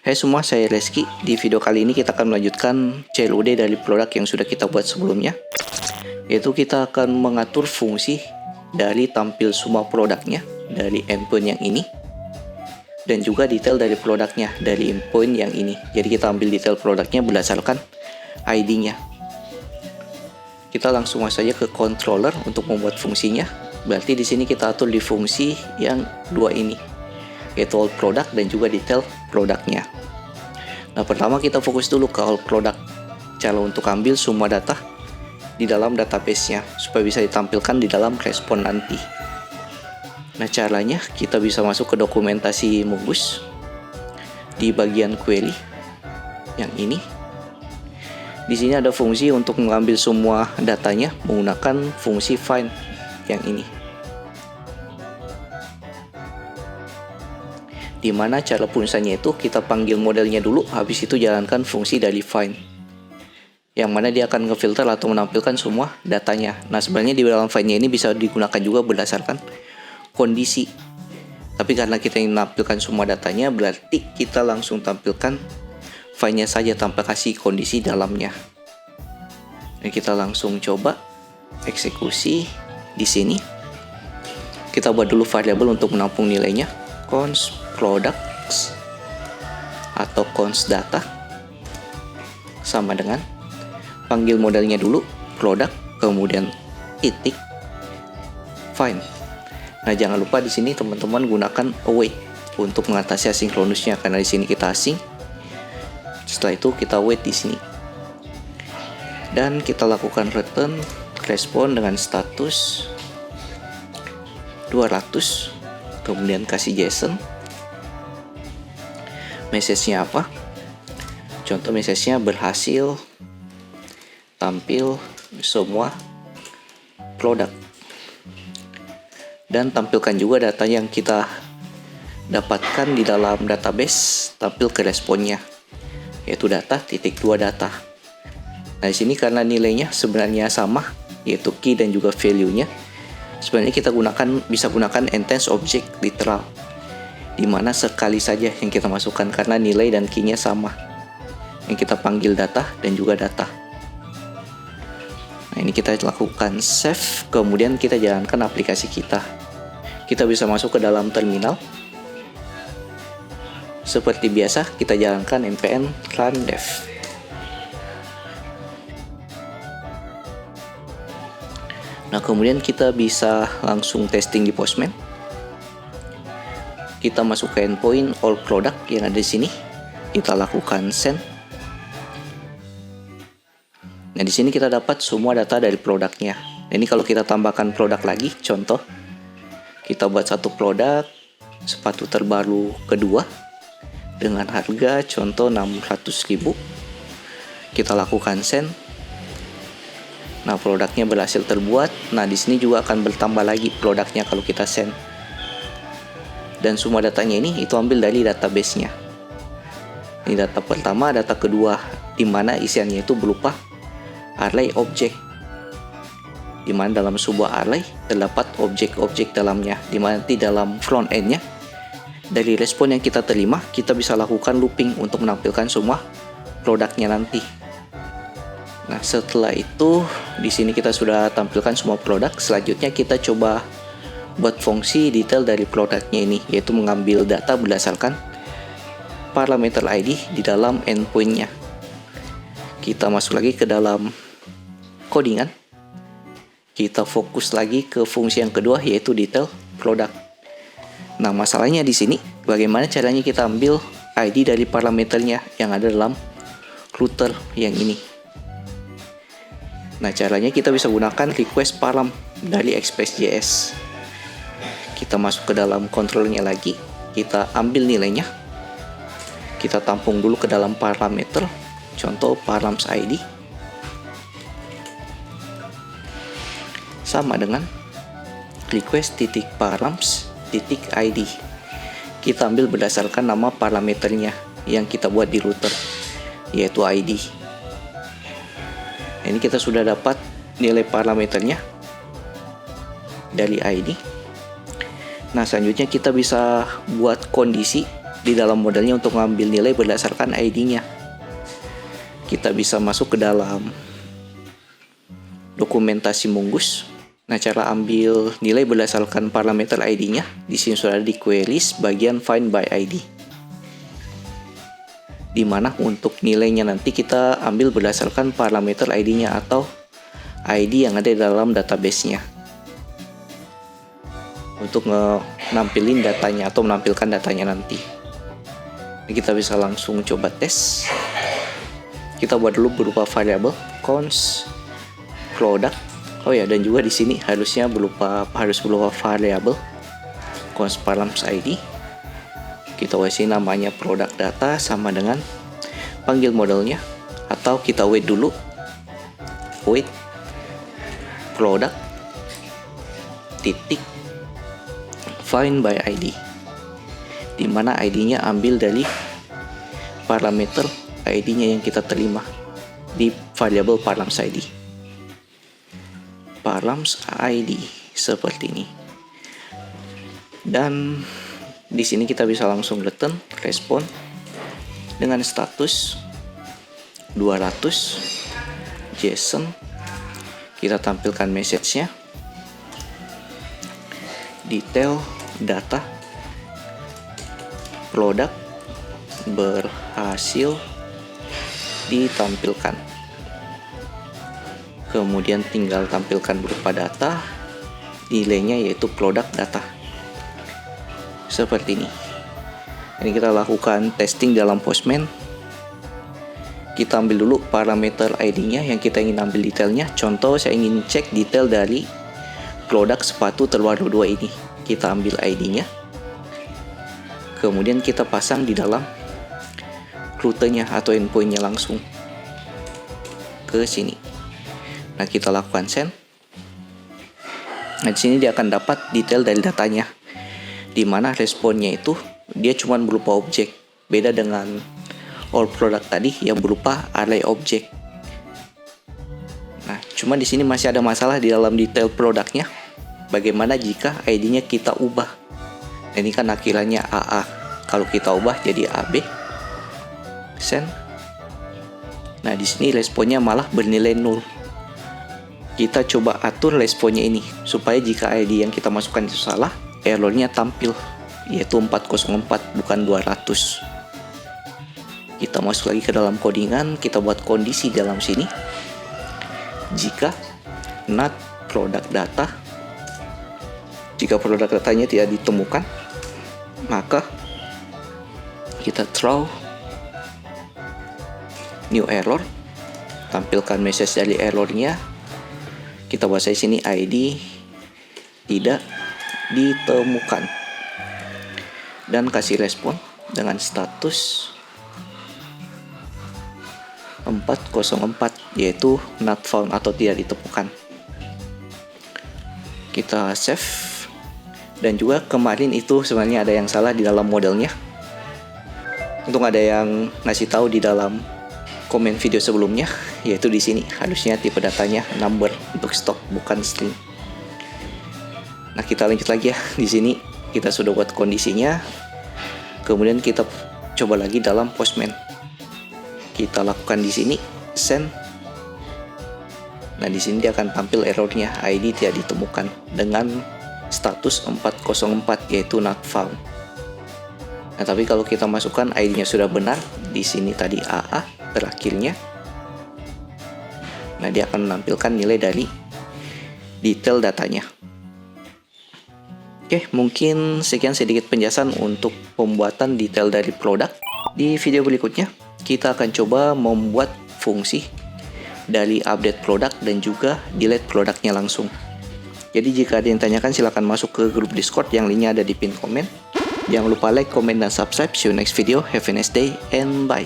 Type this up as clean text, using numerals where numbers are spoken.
Hai semua, saya Reski. Di video kali ini kita akan melanjutkan CLUD dari produk yang sudah kita buat sebelumnya, yaitu kita akan mengatur fungsi dari tampil semua produknya dari endpoint yang ini, dan juga detail dari produknya dari endpoint yang ini. Jadi kita ambil detail produknya berdasarkan ID-nya. Kita langsung saja ke controller untuk membuat fungsinya. Berarti di sini kita atur di fungsi yang dua ini, yaitu all product dan juga detail produknya. Nah, pertama kita fokus dulu ke all product. Cara untuk ambil semua data di dalam database-nya supaya bisa ditampilkan di dalam respon nanti. Nah, caranya kita bisa masuk ke dokumentasi Mongoose di bagian query yang ini. Di sini ada fungsi untuk mengambil semua datanya menggunakan fungsi find yang ini. Dimana cara penulisannya itu kita panggil modelnya dulu, habis itu jalankan fungsi dari find, yang mana dia akan ngefilter atau menampilkan semua datanya. Nah, sebenarnya di dalam findnya ini bisa digunakan juga berdasarkan kondisi, tapi karena kita ingin menampilkan semua datanya, berarti kita langsung tampilkan findnya saja tanpa kasih kondisi dalamnya. Nah, kita langsung coba eksekusi. Di sini kita buat dulu variabel untuk menampung nilainya, const products atau const data, sama dengan panggil modelnya dulu product, kemudian titik find. Nah, jangan lupa di sini teman-teman gunakan await untuk mengatasi asinkronusnya, karena di sini kita async. Setelah itu kita wait di sini, dan kita lakukan return respon dengan status 200, kemudian kasih JSON. Message-nya apa? Contoh message-nya berhasil tampil semua produk. Dan tampilkan juga data yang kita dapatkan di dalam database, tampil ke responnya, yaitu data titik 2 data. Nah, di sini karena nilainya sebenarnya sama, yaitu key dan juga value-nya, sebenarnya kita bisa gunakan instance object literal, di mana sekali saja yang kita masukkan karena nilai dan key-nya sama, yang kita panggil data dan juga data. Nah, ini kita lakukan save, kemudian kita jalankan aplikasi kita. Kita bisa masuk ke dalam terminal. Seperti biasa, kita jalankan npm run dev. Nah, kemudian kita bisa langsung testing di Postman. Kita masuk ke endpoint all product yang ada di sini. Kita lakukan send. Nah, di sini kita dapat semua data dari produknya. Nah, ini kalau kita tambahkan produk lagi, contoh kita buat satu produk sepatu terbaru kedua dengan harga contoh 600.000. Kita lakukan send. Nah, produknya berhasil terbuat. Nah, di sini juga akan bertambah lagi produknya kalau kita send. Dan semua datanya ini itu ambil dari database-nya. Ini data pertama, data kedua, di mana isiannya itu berupa array objek, di mana dalam sebuah array terdapat objek-objek dalamnya, di mana di dalam front end-nya dari respon yang kita terima kita bisa lakukan looping untuk menampilkan semua produknya nanti. Nah, setelah itu di sini kita sudah tampilkan semua produk. Selanjutnya kita coba buat fungsi detail dari produknya ini, yaitu mengambil data berdasarkan parameter ID di dalam endpoint-nya. Kita masuk lagi ke dalam codingan. Kita fokus lagi ke fungsi yang kedua, yaitu detail produk. Nah, masalahnya di sini bagaimana caranya kita ambil ID dari parameternya yang ada dalam router yang ini. Nah, caranya kita bisa gunakan request param dari Express.js. Kita masuk ke dalam controllernya lagi, kita ambil nilainya, kita tampung dulu ke dalam parameter, contoh params ID, sama dengan request titik params titik ID. Kita ambil berdasarkan nama parameternya yang kita buat di router, yaitu ID. Ini kita sudah dapat nilai parameternya dari ID. Nah, selanjutnya kita bisa buat kondisi di dalam modelnya untuk mengambil nilai berdasarkan ID-nya. Kita bisa masuk ke dalam dokumentasi Munggus. Nah, cara ambil nilai berdasarkan parameter ID-nya di sini sudah ada di queries bagian find by ID. Di mana untuk nilainya nanti kita ambil berdasarkan parameter ID-nya atau ID yang ada di dalam database-nya. Untuk nampilin datanya atau menampilkan datanya nanti. Ini kita bisa langsung coba tes. Kita buat dulu berupa variabel const product. Oh ya, dan juga di sini harus berupa variabel const params ID. Kita kasih namanya product data sama dengan panggil modelnya, atau kita wait dulu. Wait product titik find by ID, di mana ID-nya ambil dari parameter ID-nya yang kita terima di variabel params ID. Params ID seperti ini. Dan di sini kita bisa langsung return respon dengan status 200 JSON. Kita tampilkan message-nya. Detail data produk berhasil ditampilkan. Kemudian tinggal tampilkan berupa data, nilainya yaitu produk data. Seperti ini. Ini kita lakukan testing dalam Postman. Kita ambil dulu parameter ID-nya yang kita ingin ambil detailnya. Contoh, saya ingin cek detail dari produk sepatu terbaru 2 ini. Kita ambil ID-nya. Kemudian kita pasang di dalam rutenya atau endpoint-nya langsung ke sini. Nah, kita lakukan send. Nah, di sini dia akan dapat detail dari datanya, di mana responnya itu dia cuma berupa objek. Beda dengan all product tadi yang berupa array objek. Nah, cuma di sini masih ada masalah di dalam detail produknya. Bagaimana jika ID-nya kita ubah? Nah, ini kan akhirannya AA. Kalau kita ubah jadi AB, send. Nah, di sini responnya malah bernilai 0. Kita coba atur responnya ini supaya jika ID yang kita masukkan itu salah, errornya tampil, yaitu 404 bukan 200. Kita masuk lagi ke dalam codingan, kita buat kondisi dalam sini. Jika not product data, jika produk datanya tidak ditemukan, maka kita throw new error, tampilkan message dari errornya. Kita buat di sini ID tidak ditemukan dan kasih respon dengan status 404, yaitu not found atau tidak ditemukan. Kita save. Dan juga kemarin itu sebenarnya ada yang salah di dalam modelnya. Untung ada yang ngasih tahu di dalam komen video sebelumnya, yaitu di sini harusnya tipe datanya number untuk stok bukan string. Nah, kita lanjut lagi ya. Di sini kita sudah buat kondisinya. Kemudian kita coba lagi dalam Postman. Kita lakukan di sini send. Nah, di sini dia akan tampil errornya ID tidak ditemukan dengan status 404, yaitu not found. Nah, tapi kalau kita masukkan ID-nya sudah benar, di sini tadi AA terakhirnya. Nah, dia akan menampilkan nilai dari detail datanya. Oke, mungkin sekian sedikit penjelasan untuk pembuatan detail dari produk. Di video berikutnya, kita akan coba membuat fungsi dari update produk dan juga delete produknya langsung. Jadi jika ada yang tanyakan, silahkan masuk ke grup Discord yang linknya ada di pin komen. Jangan lupa like, comment, dan subscribe. See you next video. Have a nice day and bye.